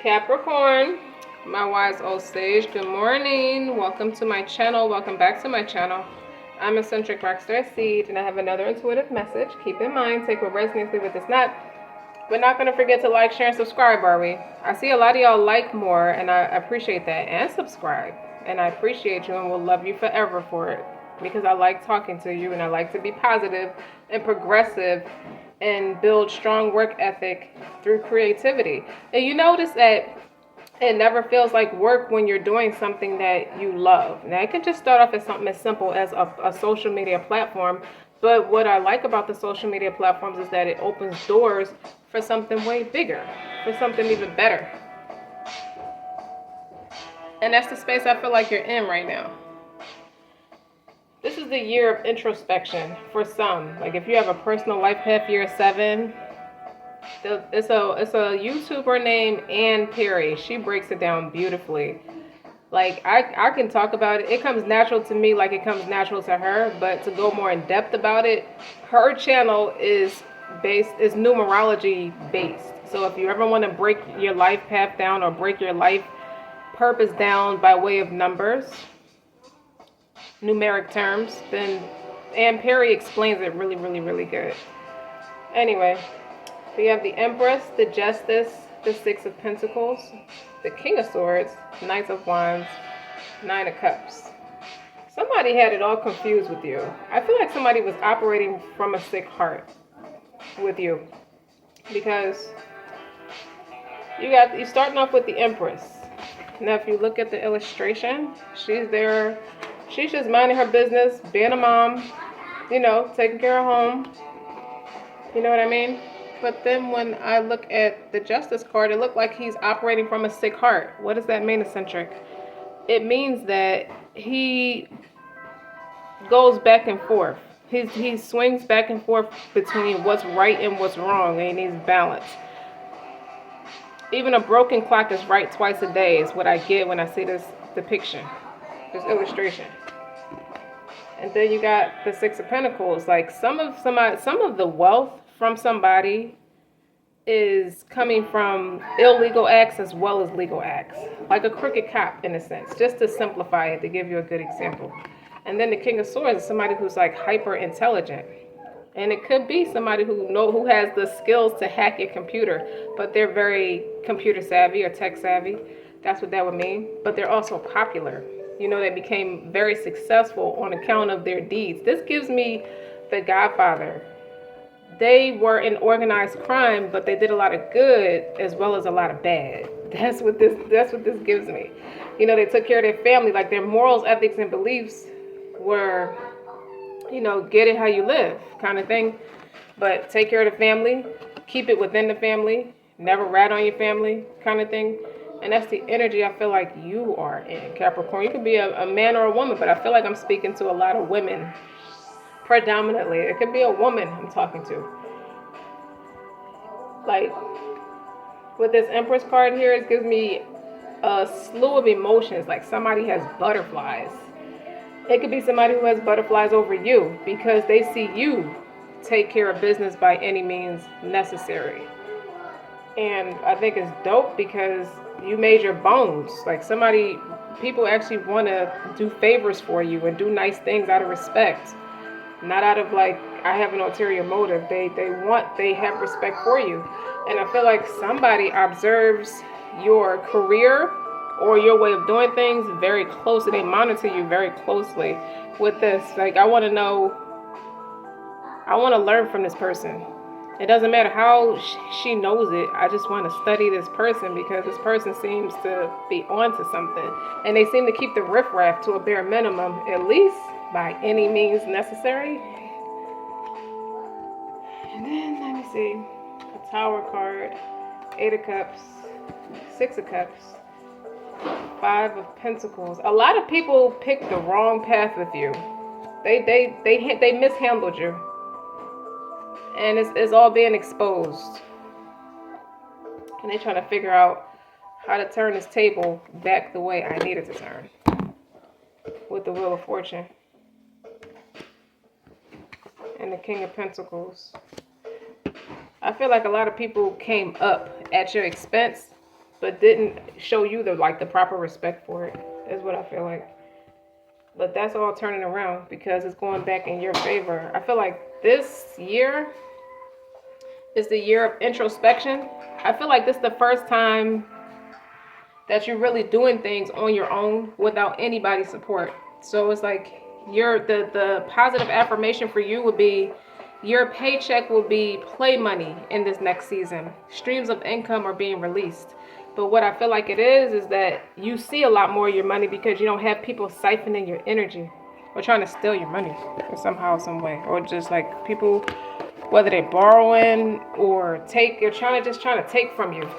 Capricorn, my wise old sage, good morning. Welcome to my channel. Welcome back to my channel. I'm eccentric RockStar'Seed, and I have another intuitive message. Keep in mind, take what resonates, leave what does not. We're not going to forget to like, share, and subscribe, are we? I see a lot of y'all like more, and I appreciate that, and subscribe. And I appreciate you and will love you forever for it, because I like talking to you, and I like to be positive and progressive and build strong work ethic through creativity. And you notice that it never feels like work when you're doing something that you love. Now, it can just start off as something as simple as a social media platform. But what I like about the social media platforms is that it opens doors for something way bigger, for something even better. And that's the space I feel like you're in right now. This is the year of introspection for some. Like if you have a personal life path year 7, it's a YouTuber named Ann Perry. She breaks it down beautifully. Like I can talk about it. It comes natural to me like it comes natural to her. But to go more in depth about it, her channel is numerology based. So if you ever want to break your life path down or break your life purpose down by way of numbers, numeric terms, then Ann Perry explains it really, really, really good. Anyway, we have the Empress, the Justice, the Six of Pentacles, the King of Swords, Knight of Wands, Nine of Cups. Somebody had it all confused with you. I feel like somebody was operating from a sick heart with you, because you're starting off with the Empress. Now, if you look at the illustration, she's there. She's just minding her business, being a mom, taking care of home. You know what I mean? But then when I look at the Justice card, it looked like he's operating from a sick heart. What does that mean, eccentric? It means that he goes back and forth. He swings back and forth between what's right and what's wrong, and he needs balance. Even a broken clock is right twice a day is what I get when I see this depiction, this illustration. And then you got the Six of Pentacles. Like some of the wealth from somebody is coming from illegal acts as well as legal acts. Like a crooked cop in a sense, just to simplify it, to give you a good example. And then the King of Swords is somebody who's like hyper intelligent. And it could be somebody who has the skills to hack your computer, but they're very computer savvy or tech savvy. That's what that would mean. But they're also popular. They became very successful on account of their deeds. This gives me the Godfather. They were in organized crime, but they did a lot of good as well as a lot of bad. That's what this gives me. They took care of their family. Like their morals, ethics, and beliefs were, get it how you live kind of thing. But take care of the family, keep it within the family, never rat on your family kind of thing. And that's the energy I feel like you are in, Capricorn. You could be a man or a woman, but I feel like I'm speaking to a lot of women. Predominantly. It could be a woman I'm talking to. Like, with this Empress card here, it gives me a slew of emotions. Like somebody has butterflies. It could be somebody who has butterflies over you because they see you take care of business by any means necessary. And I think it's dope because you made your bones. Like people actually want to do favors for you and do nice things out of respect. Not out of like, I have an ulterior motive. They have respect for you. And I feel like somebody observes your career or your way of doing things very closely. They monitor you very closely with this. Like, I want to learn from this person. It doesn't matter how she knows it. I just want to study this person because this person seems to be onto something. And they seem to keep the riffraff to a bare minimum, at least by any means necessary. And then, let me see. A Tower card, 8 of Cups, 6 of Cups, 5 of Pentacles. A lot of people picked the wrong path with you. They mishandled you. And it's all being exposed. And they're trying to figure out how to turn this table back the way I need it to turn. With the Wheel of Fortune. And the King of Pentacles. I feel like a lot of people came up at your expense but didn't show you the proper respect for it, is what I feel like. But that's all turning around because it's going back in your favor. I feel like this year is the year of introspection. I feel like this is the first time that you're really doing things on your own without anybody's support. So it's like the positive affirmation for you would be your paycheck will be play money in this next season. Streams of income are being released. But what I feel like it is that you see a lot more of your money because you don't have people siphoning your energy or trying to steal your money somehow, some way. Or just like people, whether they're borrowing or they're trying to take from you.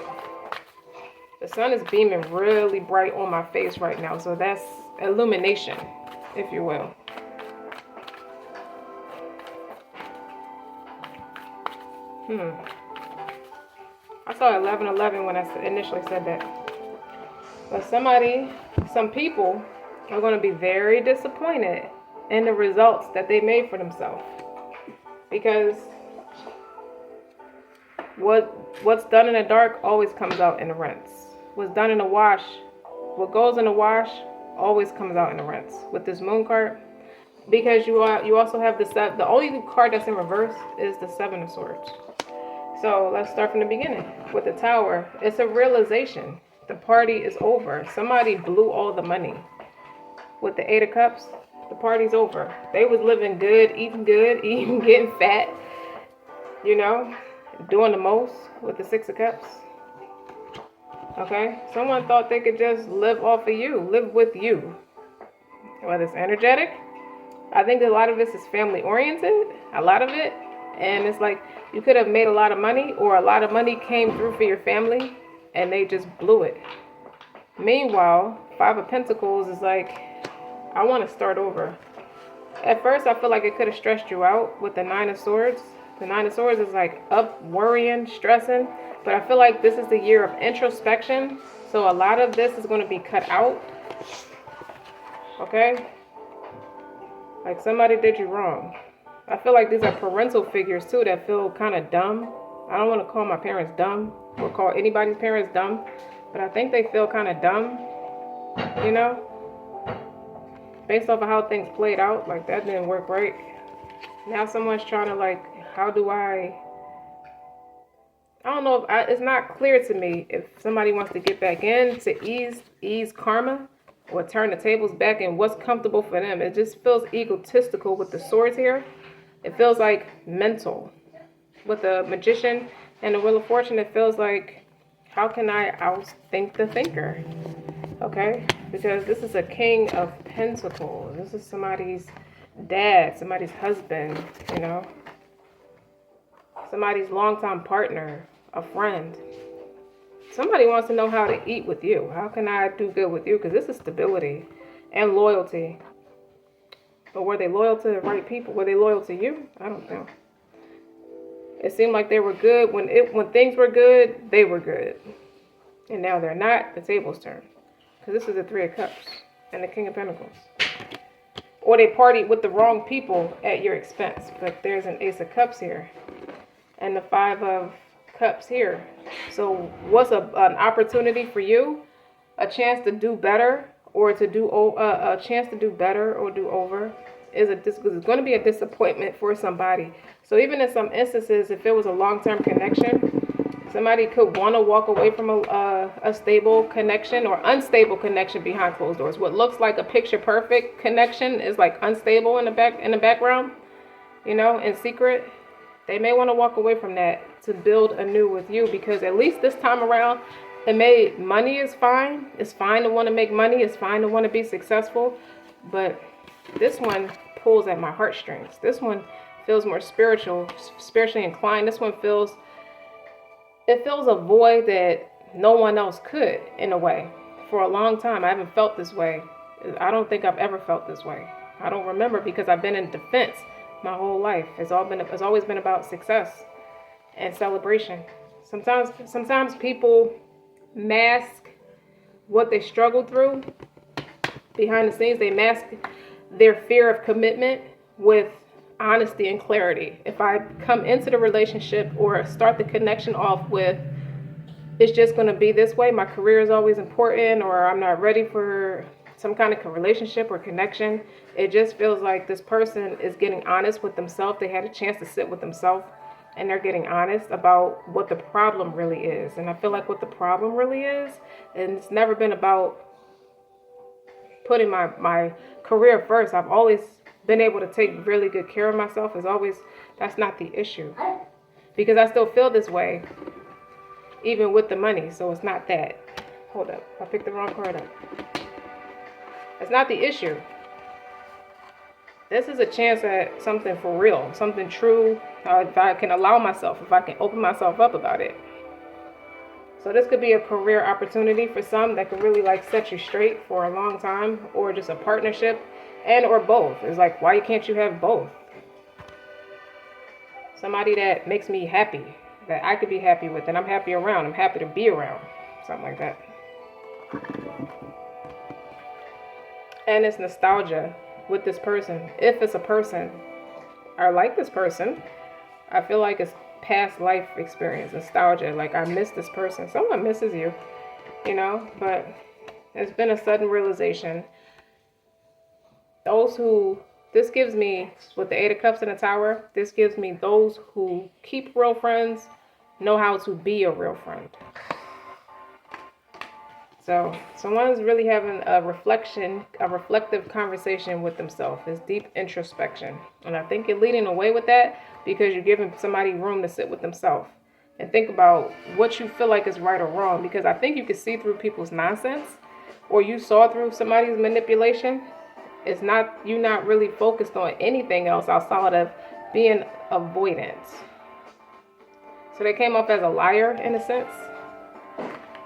The sun is beaming really bright on my face right now. So that's illumination, if you will. I saw 11:11 when I initially said that. But some people are going to be very disappointed in the results that they made for themselves. Because what's done in the dark always comes out in the rinse. What's done in the wash, what goes in the wash always comes out in the rinse. With this moon card, because you also have the only card that's in reverse is the Seven of Swords. So let's start from the beginning. With the Tower, it's a realization. The party is over. Somebody blew all the money. With the Eight of Cups, the party's over. They was living good, eating getting fat, doing the most. With the Six of Cups. Okay? Someone thought they could just live off of you, live with you. Whether it's energetic, I think a lot of this is family oriented, a lot of it. And it's like you could have made a lot of money or a lot of money came through for your family and they just blew it. Meanwhile, Five of Pentacles is like, I want to start over. At first, I feel like it could have stressed you out with the Nine of Swords. The Nine of Swords is like up, worrying, stressing. But I feel like this is the year of introspection. So a lot of this is going to be cut out. Okay? Like somebody did you wrong. I feel like these are parental figures too that feel kind of dumb. I don't want to call my parents dumb or call anybody's parents dumb, but I think they feel kind of dumb, based off of how things played out. Like that didn't work right. Now someone's trying to how do I don't know if it's not clear to me if somebody wants to get back in to ease karma or turn the tables back and what's comfortable for them. It just feels egotistical with the swords here. It feels like mental. With the Magician and the Wheel of Fortune, it feels like, how can I outthink the thinker? Okay? Because this is a King of Pentacles. This is somebody's dad, somebody's husband, somebody's longtime partner, a friend. Somebody wants to know how to eat with you. How can I do good with you? Because this is stability and loyalty. But were they loyal to the right people? Were they loyal to you? I don't know. It seemed like they were good. When things were good, they were good. And now they're not. The table's turned. Because this is the Three of Cups and the King of Pentacles. Or they partied with the wrong people at your expense. But there's an Ace of Cups here. And the Five of Cups here. So what's an opportunity for you? A chance to do better or to do a chance to do better or do over is going to be a disappointment for somebody. So even in some instances, if it was a long-term connection, somebody could want to walk away from a stable connection or unstable connection behind closed doors. What looks like a picture perfect connection is like unstable in the background, in secret. They may want to walk away from that to build anew with you, because at least this time around, money is fine. It's fine to want to make money. It's fine to want to be successful. But this one pulls at my heartstrings. This one feels more spiritually inclined. This one feels a void that no one else could, in a way. For a long time, I haven't felt this way. I don't think I've ever felt this way. I don't remember, because I've been in defense my whole life. It's always been about success and celebration. Sometimes people mask what they struggled through behind the scenes. They mask their fear of commitment with honesty and clarity. If I come into the relationship or start the connection off with it's just going to be this way. My career is always important, or I'm not ready for some kind of relationship or connection. It just feels like this person is getting honest with themselves. They had a chance to sit with themselves, and they're getting honest about what the problem really is. And I feel like what the problem really is, and it's never been about putting my career first. I've always been able to take really good care of myself. That's not the issue, because I still feel this way even with the money. So it's not that. Hold up, I picked the wrong card up. It's not the issue. This is a chance at something for real, something true. If I can allow myself, if I can open myself up about it. So this could be a career opportunity for some that could really like set you straight for a long time, or just a partnership, and or both. It's like, why can't you have both? Somebody that makes me happy, that I could be happy with, and I'm happy around. I'm happy to be around. Something like that. And it's nostalgia with this person. If it's a person, I like this person. I feel like it's past life experience, nostalgia. Like, I miss this person. Someone misses you, but it's been a sudden realization. This gives me, with the 8 of Cups in the Tower, this gives me those who keep real friends, know how to be a real friend. So someone's really having a reflective conversation with themselves. It's deep introspection. And I think you're leading away with that because you're giving somebody room to sit with themselves and think about what you feel like is right or wrong. Because I think you can see through people's nonsense, or you saw through somebody's manipulation. You're not really focused on anything else outside of being avoidant. So they came up as a liar in a sense.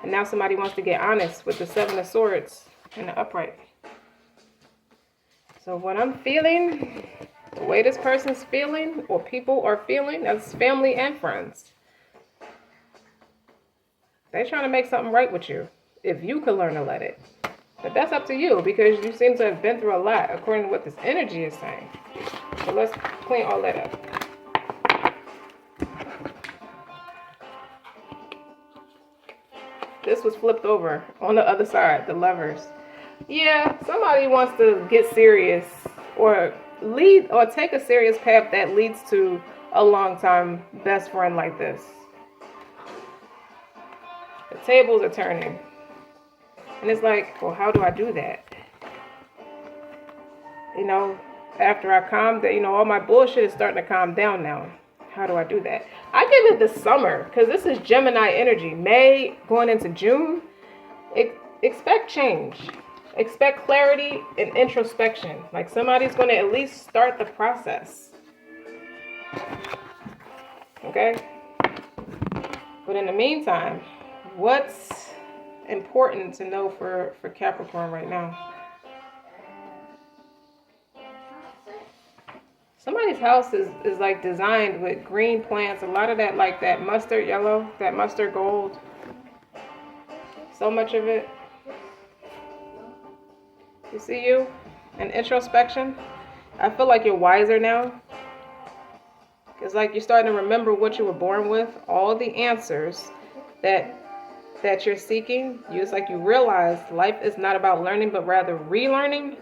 And now somebody wants to get honest with the 7 of Swords and the upright. So what I'm feeling, the way this person's feeling, or people are feeling, that's family and friends. They're trying to make something right with you, if you could learn to let it. But that's up to you, because you seem to have been through a lot, according to what this energy is saying. So let's clean all that up. This was flipped over on the other side, the Lovers. Yeah, somebody wants to get serious or take a serious path that leads to a long-time best friend like this. The tables are turning. And it's like, well, how do I do that? After I calm down, all my bullshit is starting to calm down now. How do I do that? I give it the summer, because this is Gemini energy. May going into June. Expect change. Expect clarity and introspection. Like, somebody's going to at least start the process. Okay? But in the meantime, what's important to know for Capricorn right now? Somebody's house is like designed with green plants. A lot of that, like that mustard yellow, that mustard gold. So much of it. You see you? And introspection. I feel like you're wiser now. It's like you're starting to remember what you were born with. All the answers that you're seeking. It's like you realize life is not about learning, but rather relearning.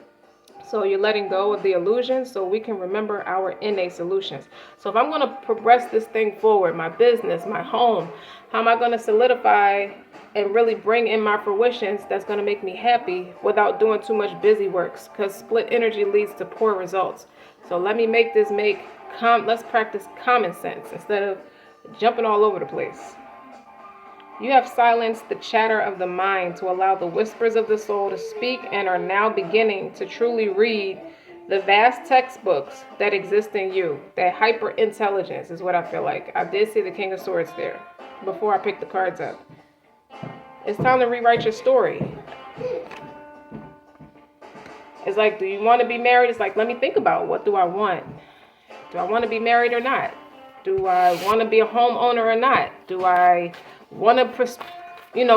So you're letting go of the illusions so we can remember our innate solutions. So if I'm going to progress this thing forward, my business, my home, how am I going to solidify and really bring in my fruitions that's going to make me happy without doing too much busy works? Because split energy leads to poor results. So let me let's practice common sense instead of jumping all over the place. You have silenced the chatter of the mind to allow the whispers of the soul to speak, and are now beginning to truly read the vast textbooks that exist in you. That hyper intelligence is what I feel like. I did see the King of Swords there before I picked the cards up. It's time to rewrite your story. It's like, do you want to be married? It's like, let me think about, what do I want? Do I want to be married or not? Do I want to be a homeowner or not? Do I want to,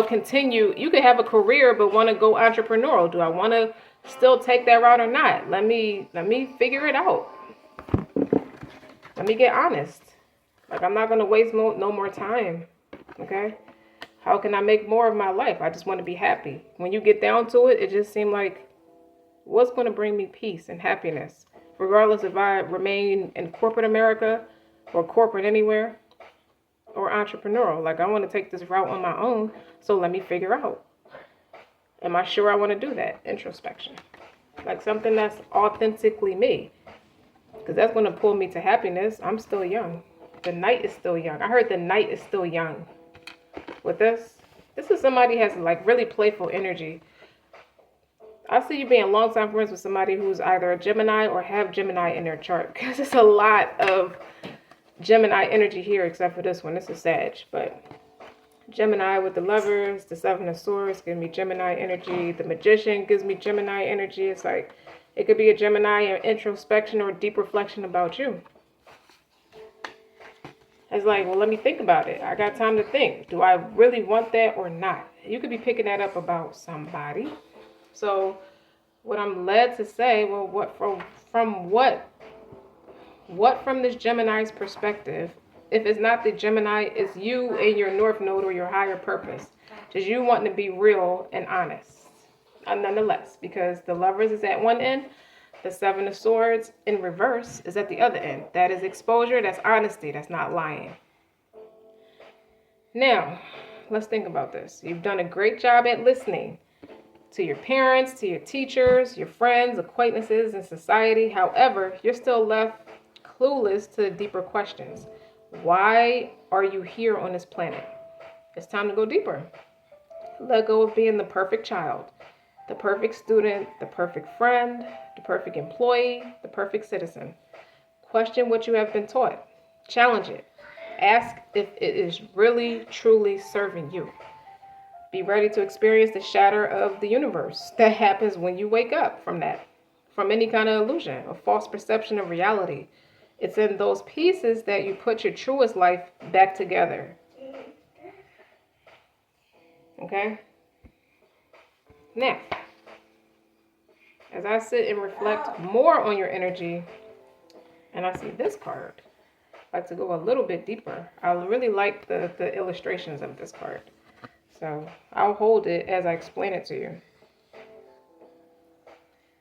continue? You could have a career, but want to go entrepreneurial. Do I want to still take that route or not? Let me figure it out. Let me get honest. Like, I'm not going to waste no more time. Okay. How can I make more of my life? I just want to be happy. When you get down to it, it just seemed like, what's going to bring me peace and happiness? Regardless if I remain in corporate America or corporate anywhere or entrepreneurial. Like, I want to take this route on my own, so let me figure out. Am I sure I want to do that? Introspection. Like something that's authentically me. Because that's going to pull me to happiness. I'm still young. The night is still young. I heard the night is still young. With this is somebody who has like really playful energy. I see you being longtime friends with somebody who's either a Gemini or have Gemini in their chart. Because it's a lot of Gemini energy here, except for this one. This is Sag. But Gemini with the Lovers, the Seven of Swords gives me Gemini energy. The Magician gives me Gemini energy. It's like, it could be a Gemini in introspection or deep reflection about you. It's like, well, let me think about it. I got time to think. Do I really want that or not? You could be picking that up about somebody. So what I'm led to say, well, what from this Gemini's perspective, if it's not the Gemini, it's you in your North Node or your higher purpose. Just you wanting to be real and honest. Nonetheless, because the Lovers is at one end, the Seven of Swords in reverse is at the other end. That is exposure, that's honesty, that's not lying. Now, let's think about this. You've done a great job at listening to your parents, to your teachers, your friends, acquaintances, and society. However, you're still left clueless to the deeper questions. Why are you here on this planet? It's time to go deeper. Let go of being the perfect child, the perfect student, the perfect friend, the perfect employee, the perfect citizen. Question what you have been taught. Challenge it. Ask if it is really, truly serving you. Be ready to experience the shatter of the universe that happens when you wake up from that, from any kind of illusion or false perception of reality. It's in those pieces that you put your truest life back together. Okay? Now, as I sit and reflect more on your energy, and I see this card, I like to go a little bit deeper. I really like the illustrations of this card. So I'll hold it as I explain it to you.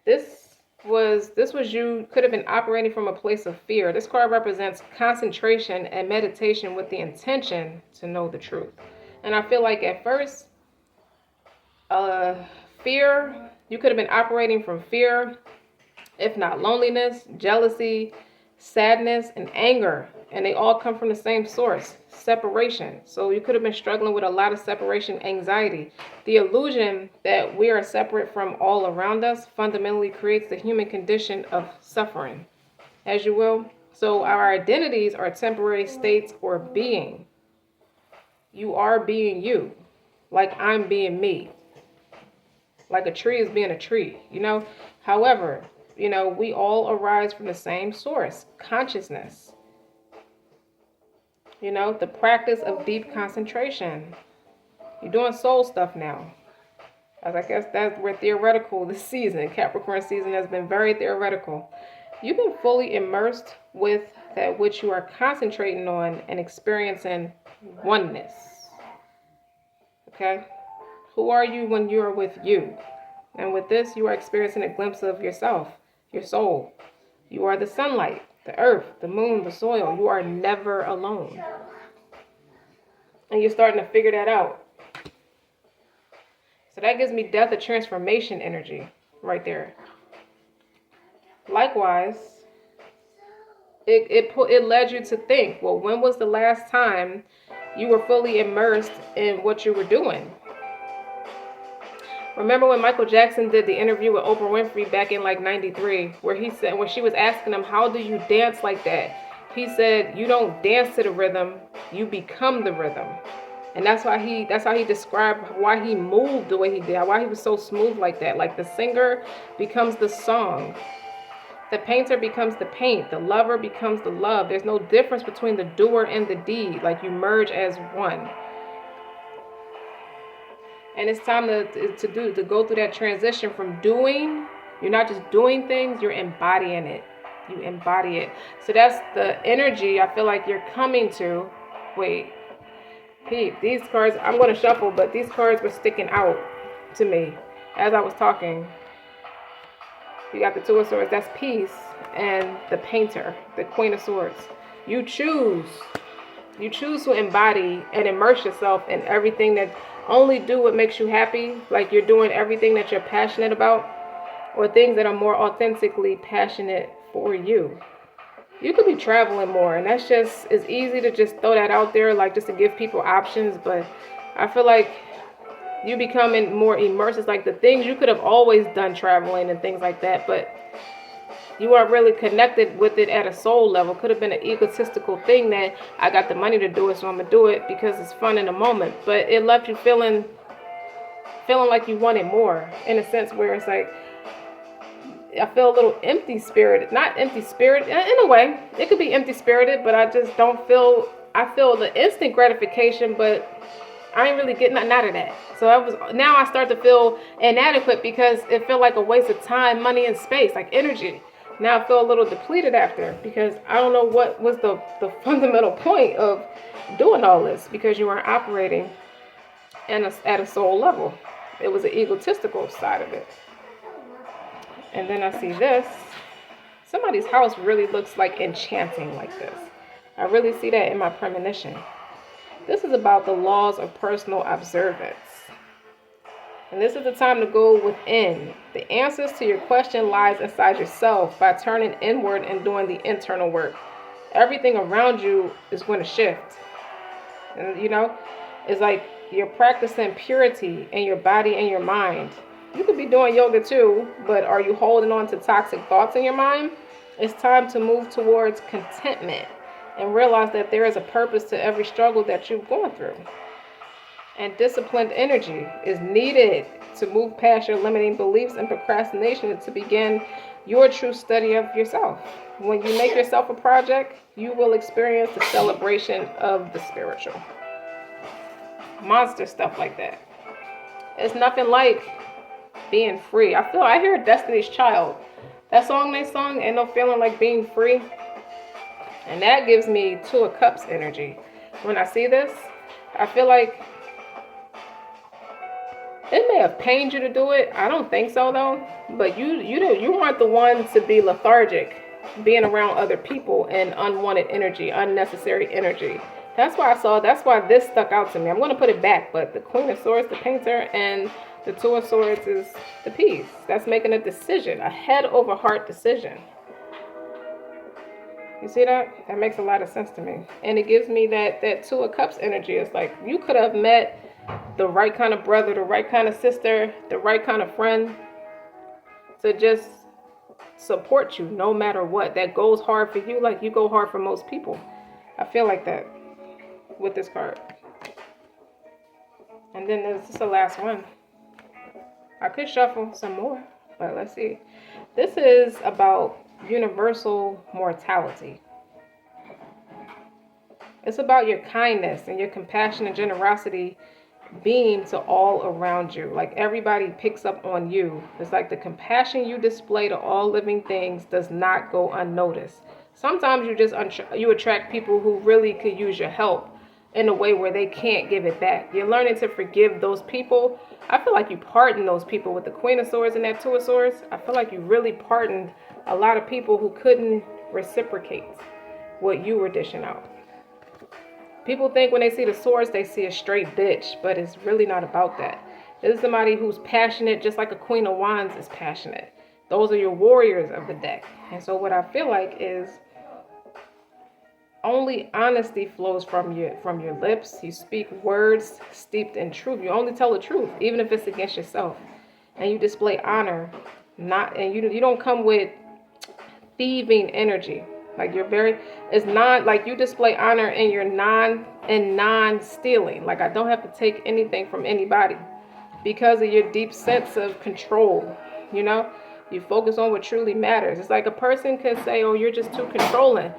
This was you could have been operating from a place of fear. This card represents concentration and meditation with the intention to know the truth. And I feel like at first, fear, you could have been operating from fear, if not loneliness, jealousy, sadness, and anger. And they all come from the same source, separation. So you could have been struggling with a lot of separation anxiety. The illusion that we are separate from all around us fundamentally creates the human condition of suffering, as you will. So our identities are temporary states or being. You are being you, like I'm being me. Like a tree is being a tree, you know. However, you know, we all arise from the same source, consciousness. You know, the practice of deep concentration. You're doing soul stuff now. As I guess that's where theoretical this season, Capricorn season, has been very theoretical. You've been fully immersed with that which you are concentrating on and experiencing oneness. Okay? Who are you when you are with you? And with this, you are experiencing a glimpse of yourself, your soul. You are the sunlight, the earth, the moon, the soil. You are never alone. And you're starting to figure that out. So that gives me death of transformation energy right there. Likewise, it led you to think, well, when was the last time you were fully immersed in what you were doing? Remember when Michael Jackson did the interview with Oprah Winfrey back in like 93, where he said, when she was asking him, how do you dance like that? He said, you don't dance to the rhythm, you become the rhythm. And that's how he described why he moved the way he did, why he was so smooth like that. Like the singer becomes the song. The painter becomes the paint. The lover becomes the love. There's no difference between the doer and the deed. Like you merge as one. And it's time to go through that transition from doing. You're not just doing things, you're embodying it. You embody it. So that's the energy I feel like you're coming to. Wait. Peep, these cards, I'm going to shuffle, but these cards were sticking out to me as I was talking. You got the Two of Swords, that's peace, and the Painter, the Queen of Swords. You choose to embody and immerse yourself in everything that only do what makes you happy, like you're doing everything that you're passionate about, or things that are more authentically passionate for you. You could be traveling more, and that's just, it's easy to just throw that out there, like just to give people options, but I feel like you becoming more immersed. It's like the things you could have always done traveling and things like that, but you aren't really connected with it at a soul level. Could have been an egotistical thing that I got the money to do it, so I'm gonna do it because it's fun in the moment. But it left you feeling like you wanted more, in a sense where it's like, I feel a little empty spirited. Not empty spirited in a way. It could be empty spirited, but I just don't feel, I feel the instant gratification, but I ain't really getting nothing out of that. So now I start to feel inadequate because it felt like a waste of time, money, and space, like energy. Now I feel a little depleted after because I don't know what was the fundamental point of doing all this, because you weren't operating at a soul level. It was an egotistical side of it. And then I see this. Somebody's house really looks like enchanting like this. I really see that in my premonition. This is about the laws of personal observance. And this is the time to go within. The answers to your question lies inside yourself by turning inward and doing the internal work. Everything around you is going to shift. And it's like you're practicing purity in your body and your mind. You could be doing yoga too, but are you holding on to toxic thoughts in your mind? It's time to move towards contentment and realize that there is a purpose to every struggle that you're going through. And disciplined energy is needed to move past your limiting beliefs and procrastination to begin your true study of yourself. When you make yourself a project, you will experience the celebration of the spiritual. Monster stuff like that. It's nothing like being free. I hear Destiny's Child. That song they sung, Ain't No Feeling Like Being Free. And that gives me Two of Cups energy. When I see this, I feel like it may have pained you to do it. I don't think so though. But you weren't the one to be lethargic, being around other people and unwanted energy, unnecessary energy. That's why this stuck out to me. I'm going to put it back, but the Queen of Swords, the Painter, and the Two of Swords is the peace. That's making a decision, a head over heart decision. You see that? That makes a lot of sense to me. And it gives me that Two of Cups energy. It's like you could have met the right kind of brother, the right kind of sister, the right kind of friend to just support you no matter what. That goes hard for you like you go hard for most people. I feel like that with this card. And then this is the last one. I could shuffle some more, but let's see. This is about universal mortality. It's about your kindness and your compassion and generosity beam to all around you. Like everybody picks up on you. It's like the compassion you display to all living things does not go unnoticed. Sometimes you attract people who really could use your help in a way where they can't give it back. You're learning to forgive those people. I feel like you pardoned those people with the Queen of Swords and that Two of Swords. I feel like you really pardoned a lot of people who couldn't reciprocate what you were dishing out. People think when they see the swords, they see a straight bitch, but it's really not about that. This is somebody who's passionate, just like a Queen of Wands is passionate. Those are your warriors of the deck. And so what I feel like is only honesty flows from your lips. You speak words steeped in truth. You only tell the truth, even if it's against yourself. And you display honor, you don't come with thieving energy. Like it's not like you display honor in your non-stealing. Like I don't have to take anything from anybody because of your deep sense of control. You focus on what truly matters. It's like a person could say, oh, you're just too controlling.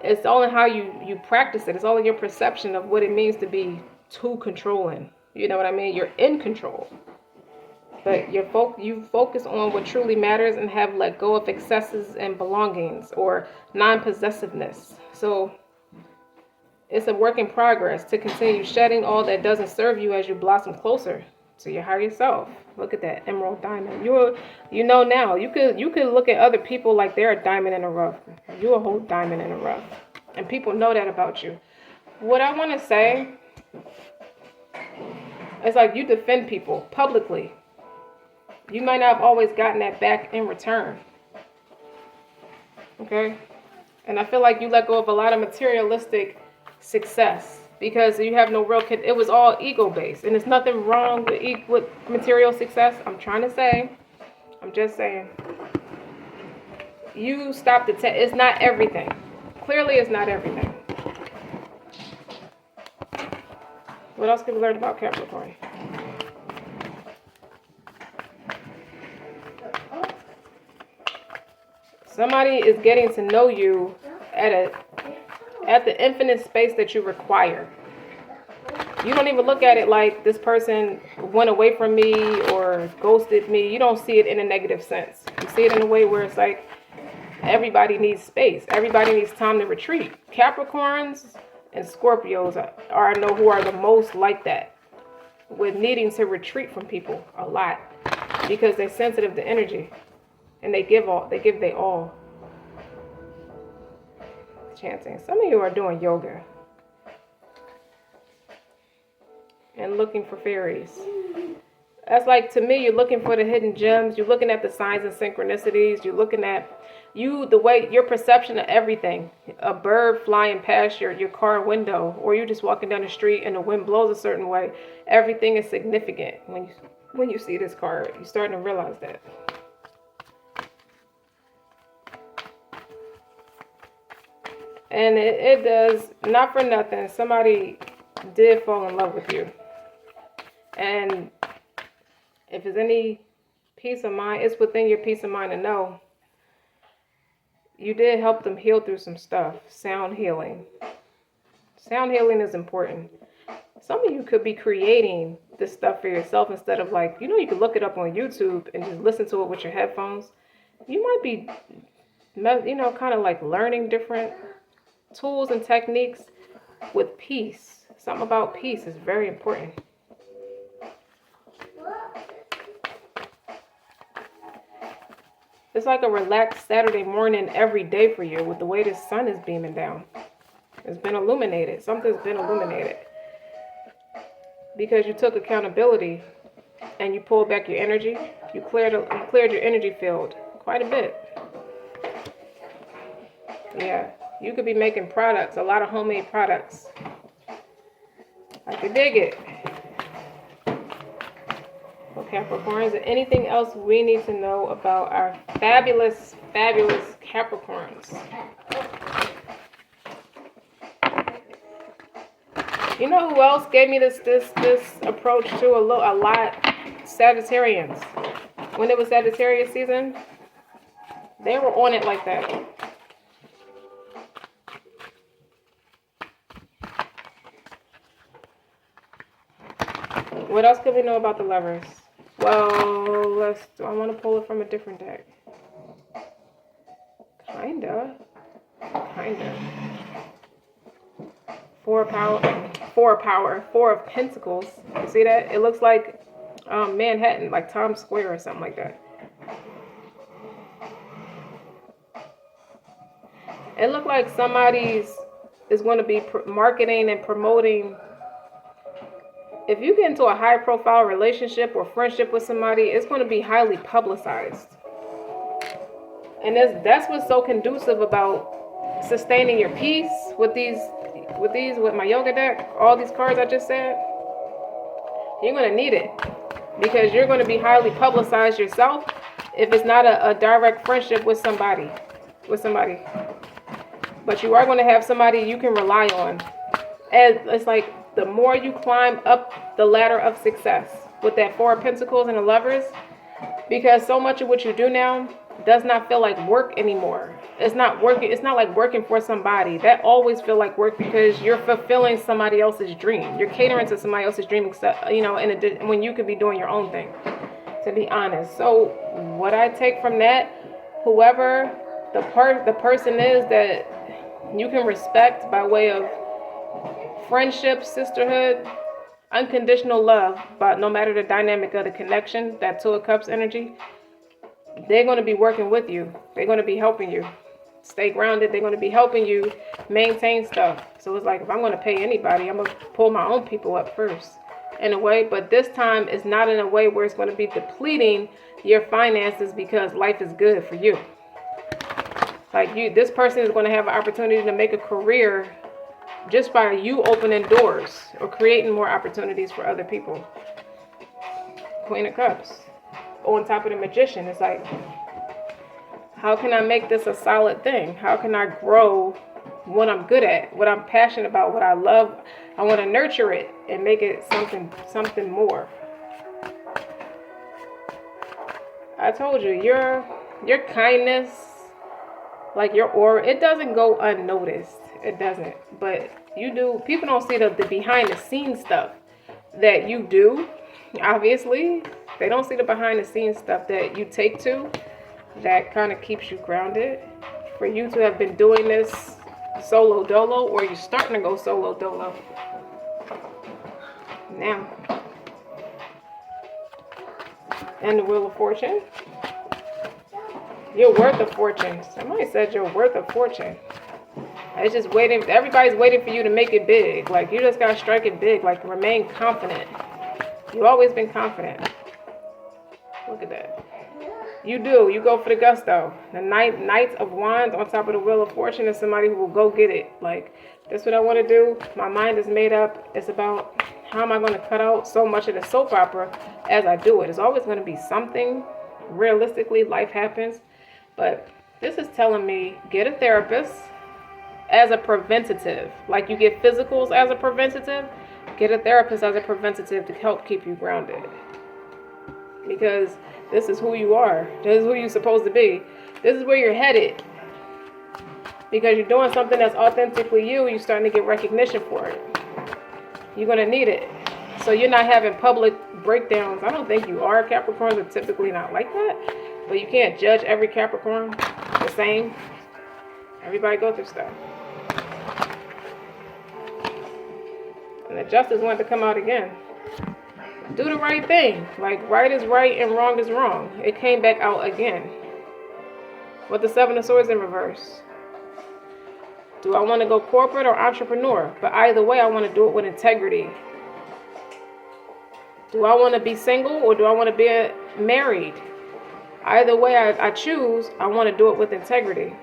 It's all in how you practice it. It's all in your perception of what it means to be too controlling. You know what I mean? You're in control. But you focus on what truly matters and have let go of excesses and belongings or non-possessiveness. So It's a work in progress to continue shedding all that doesn't serve you as you blossom closer to your higher self. Look at that emerald diamond. You know now. You could look at other people like they're a diamond in the rough. You're a whole diamond in the rough, and people know that about you. What I want to say is like you defend people publicly. You might not have always gotten that back in return. Okay, and I feel like you let go of a lot of materialistic success because you have no real it was all ego based, and there's nothing wrong with material success. I'm just saying you stopped it's not everything. Clearly it's not everything. What else can we learn about Capricorn? Somebody is getting to know you at the infinite space that you require. You don't even look at it like this person went away from me or ghosted me. You don't see it in a negative sense. You see it in a way where it's like everybody needs space. Everybody needs time to retreat. Capricorns and Scorpios I know who are the most like that, with needing to retreat from people a lot because they're sensitive to energy and they give they all. Chanting. Some of you are doing yoga and looking for fairies. That's like, to me, you're looking for the hidden gems. You're looking at the signs and synchronicities. You're looking at the way your perception of everything. A bird flying past your car window, or you're just walking down the street and the wind blows a certain way. Everything is significant when you see this card. You're starting to realize that. And it does, not for nothing, somebody did fall in love with you. And if there's any peace of mind, it's within your peace of mind to know you did help them heal through some stuff. Sound healing. Sound healing is important. Some of you could be creating this stuff for yourself instead of like, you could look it up on YouTube and just listen to it with your headphones. You might be, kind of like learning different tools and techniques with peace. Something about peace is very important. It's like a relaxed Saturday morning every day for you with the way the sun is beaming down. It's been illuminated. Something's been illuminated. Because you took accountability and you pulled back your energy. You cleared your energy field quite a bit. Yeah. You could be making products, a lot of homemade products. I could dig it. Well, Capricorns, is there anything else we need to know about our fabulous, fabulous Capricorns? You know who else gave me this approach to a lot? Sagittarians. When it was Sagittarius season, they were on it like that. What else could we know about the Lovers? Well, I want to pull it from a different deck. Kinda. Four of power. Four of Pentacles. You see that? It looks like Manhattan, like Times Square or something like that. It looked like somebody's is going to be marketing and promoting. If you get into a high profile relationship or friendship with somebody, it's going to be highly publicized. And that's what's so conducive about sustaining your peace with my yoga deck, all these cards I just said. You're going to need it because you're going to be highly publicized yourself if it's not a direct friendship with somebody. But you are going to have somebody you can rely on. And it's like, the more you climb up the ladder of success with that Four of Pentacles and the Lovers, because so much of what you do now does not feel like work anymore. It's not working. It's not like working for somebody. That always feel like work because you're fulfilling somebody else's dream. You're catering to somebody else's dream, when you could be doing your own thing, to be honest. So what I take from that, whoever the person is that you can respect by way of friendship, sisterhood, unconditional love, but no matter the dynamic of the connection, that Two of Cups energy, they're going to be working with you. They're going to be helping you stay grounded. They're going to be helping you maintain stuff. So it's like, if I'm going to pay anybody, I'm going to pull my own people up first in a way. But this time it's not in a way where it's going to be depleting your finances because life is good for you. Like this person is going to have an opportunity to make a career just by you opening doors or creating more opportunities for other people. Queen of Cups. On top of the Magician, it's like, how can I make this a solid thing? How can I grow what I'm good at, what I'm passionate about, what I love? I want to nurture it and make it something more. I told you, your kindness, like your aura, it doesn't go unnoticed. It doesn't. But you do. People don't see the behind the scenes stuff that you do. Obviously, they don't see the behind the scenes stuff that you take to. That kind of keeps you grounded. For you to have been doing this solo dolo, or you're starting to go solo dolo now. And the Wheel of Fortune. You're worth a fortune. Somebody said you're worth a fortune. It's just waiting. Everybody's waiting for you to make it big. Like, you just gotta strike it big. Like, remain confident. You've always been confident. Look at that. You do. You go for the gusto. The Knight of Wands on top of the Wheel of Fortune is somebody who will go get it. Like, this is what I want to do. My mind is made up. It's about how am I going to cut out so much of the soap opera as I do it. It's always going to be something. Realistically, life happens. But this is telling me, get a therapist as a preventative. Like you get physicals as a preventative, get a therapist as a preventative to help keep you grounded. Because this is who you are. This is who you're supposed to be. This is where you're headed. Because you're doing something that's authentically you, you're starting to get recognition for it. You're going to need it. So you're not having public breakdowns. I don't think you are. Capricorns are typically not like that. But you can't judge every Capricorn the same. Everybody go through stuff. And the Justice wanted to come out again. Do the right thing. Like, right is right and wrong is wrong. It came back out again. With the Seven of Swords in reverse. Do I want to go corporate or entrepreneur? But either way, I want to do it with integrity. Do I want to be single or do I want to be married? Either way I choose, I want to do it with integrity.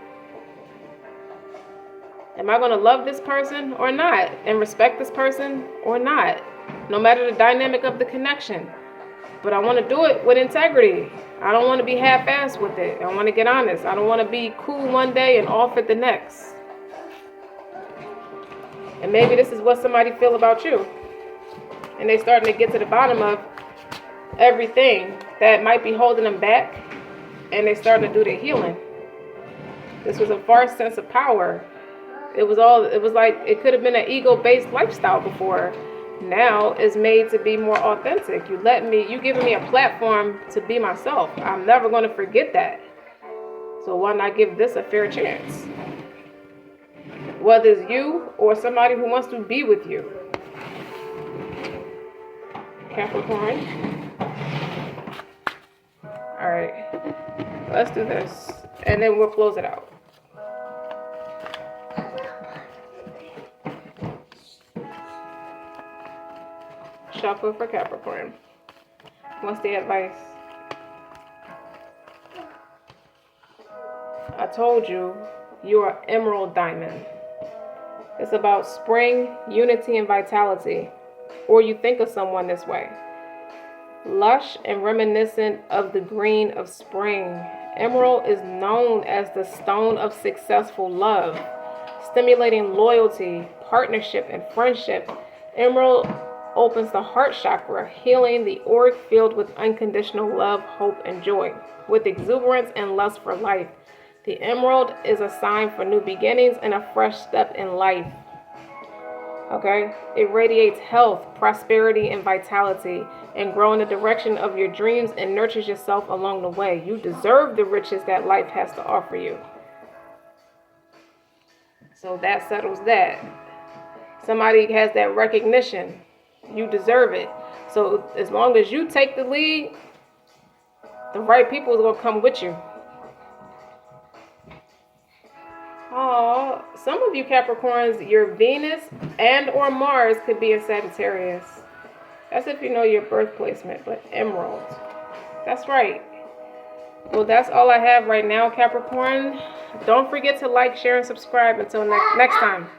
Am I going to love this person or not? And respect this person or not? No matter the dynamic of the connection. But I want to do it with integrity. I don't want to be half-assed with it. I want to get honest. I don't want to be cool one day and off at the next. And maybe this is what somebody feel about you. And they're starting to get to the bottom of everything that might be holding them back. And they're starting to do their healing. This was a false sense of power. It was like it could have been an ego-based lifestyle before. Now it's made to be more authentic. You giving me a platform to be myself. I'm never going to forget that. So why not give this a fair chance? Whether it's you or somebody who wants to be with you. Capricorn. All right. Let's do this. And then we'll close it out. Shuffle for Capricorn. What's the advice? I told you, you are emerald diamond. It's about spring, unity, and vitality. Or you think of someone this way. Lush and reminiscent of the green of spring. Emerald is known as the stone of successful love, stimulating loyalty, partnership, and friendship. Emerald opens the heart chakra, healing the auric field with unconditional love, hope, and joy. With exuberance and lust for life, the emerald is a sign for new beginnings and a fresh step in life. Okay? It radiates health, prosperity, and vitality, and grow in the direction of your dreams and nurtures yourself along the way. You deserve the riches that life has to offer you. So that settles that. Somebody has that recognition. You deserve it. So as long as you take the lead, the right people is going to come with you. Oh, some of you Capricorns, your Venus and or Mars could be in Sagittarius. That's if you know your birth placement, but Emerald. That's right. Well, that's all I have right now, Capricorn. Don't forget to like, share, and subscribe. Until next time.